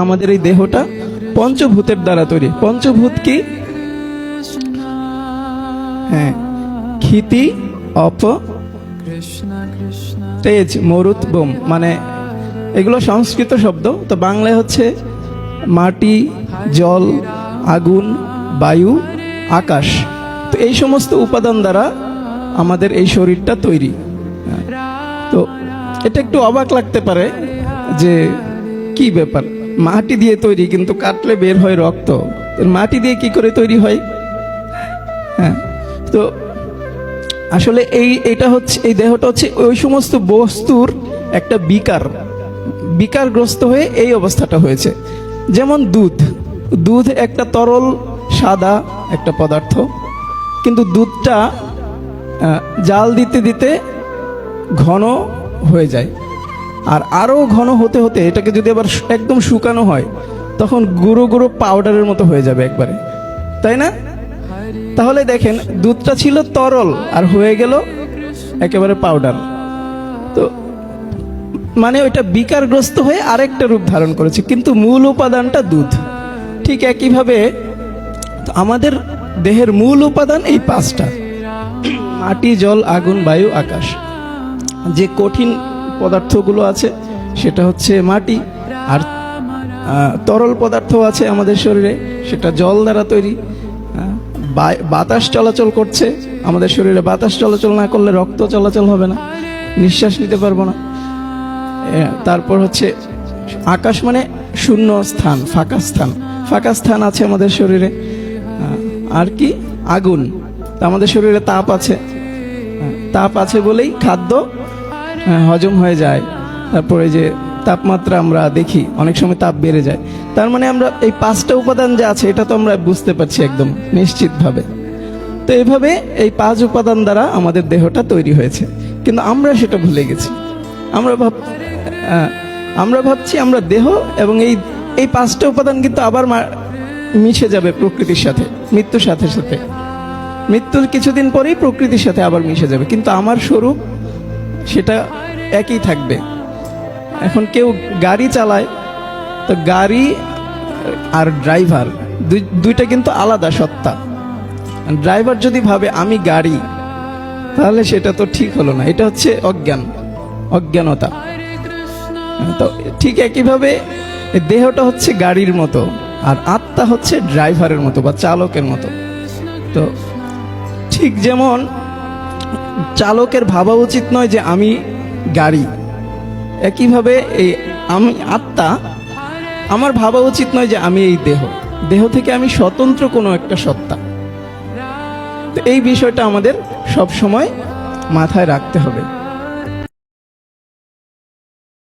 আমাদের এই দেহটা পঞ্চভূতের দ্বারা তৈরি। পঞ্চভূত কি? হ্যাঁ, ক্ষিতি, অপ, তেজ, মরুত, বোম, মানে এগুলো সংস্কৃত শব্দ। তো বাংলায় হচ্ছে মাটি, জল, আগুন, বায়ু, আকাশ। তো এই সমস্ত উপাদান দ্বারা আমাদের এই শরীরটা তৈরি। তো এটা একটু অবাক লাগতে পারে যে কি ব্যাপার, মাটি দিয়ে তৈরি কিন্তু কাটলে বের হয় রক্ত, মাটি দিয়ে কি করে তৈরি হয়? হ্যাঁ, তো আসলে এইটা হচ্ছে, এই দেহটা হচ্ছে ওই সমস্ত বস্তুর একটা বিকারগ্রস্ত হয়ে এই অবস্থাটা হয়েছে। যেমন দুধ একটা তরল সাদা একটা পদার্থ, কিন্তু দুধটা জাল দিতে দিতে ঘন হয়ে যায়, আর আরও ঘন হতে হতে এটাকে যদি আবার একদম শুকানো হয় তখন গুঁড়ো গুঁড়ো পাউডারের মতো হয়ে যাবে একবারে, তাই না? তাহলে দেখেন, দুধটা ছিল তরল আর হয়ে গেল একেবারে পাউডার। তো মানে ওইটা বিকারগ্রস্ত হয়ে আরেকটা রূপ ধারণ করেছে, কিন্তু মূল উপাদানটা দুধ। ঠিক একইভাবে আমাদের দেহের মূল উপাদান এই পাঁচটা: মাটি, জল, আগুন, বায়ু, আকাশ। যে কঠিন পদার্থগুলো আছে সেটা হচ্ছে মাটি, আর তরল পদার্থ আছে আমাদের শরীরে, সেটা জল দ্বারা তৈরি। বাতাস চলাচল করছে আমাদের শরীরে, বাতাস চলাচল না করলে রক্ত চলাচল হবে না, নিঃশ্বাস নিতে পারবো না। তারপর হচ্ছে আকাশ, মানে শূন্য স্থান, ফাঁকা স্থান আছে আমাদের শরীরে। আর কি? আগুন, আমাদের শরীরে তাপ আছে বলেই খাদ্য হজম হয়ে যায়। তারপরে যে তাপমাত্রা আমরা দেখি অনেক সময় তাপ বেড়ে যায়, তার মানে আমরা এই পাঁচটা উপাদান যে আছে এটা তো আমরা বুঝতে পারছি একদম নিশ্চিতভাবে। তো এইভাবে এই পাঁচ উপাদান দ্বারা আমাদের দেহটা তৈরি হয়েছে, কিন্তু আমরা সেটা ভুলে গেছি। আমরা ভাবছি আমরা দেহ, এবং এই পাঁচটা উপাদান কিন্তু আবার মিশে যাবে প্রকৃতির সাথে, মৃত্যুর সাথে সাথে। মৃত্যুর কিছুদিন পরেই প্রকৃতির সাথে আবার মিশে যাবে, কিন্তু আমার স্বরূপ সেটা একই থাকবে। এখন কেউ গাড়ি চালায়, তো গাড়ি আর ড্রাইভার দুইটা কিন্তু আলাদা সত্তা। ড্রাইভার যদি ভাবে আমি গাড়ি, তাহলে সেটা তো ঠিক হলো না, এটা হচ্ছে অজ্ঞানতা। তো ঠিক একইভাবে দেহটা হচ্ছে গাড়ির মতো, আর আত্মা হচ্ছে ড্রাইভারের মতো বা চালকের মতো। তো ঠিক যেমন চালকের ভাবা উচিত নয় যে আমি গাড়ি, একইভাবে এই আমি আত্মা, আমার ভাবা উচিত নয় যে আমি এই দেহ থেকে আমি স্বতন্ত্র কোনো একটা সত্তা। তো এই বিষয়টা আমাদের সব সময় মাথায় রাখতে হবে।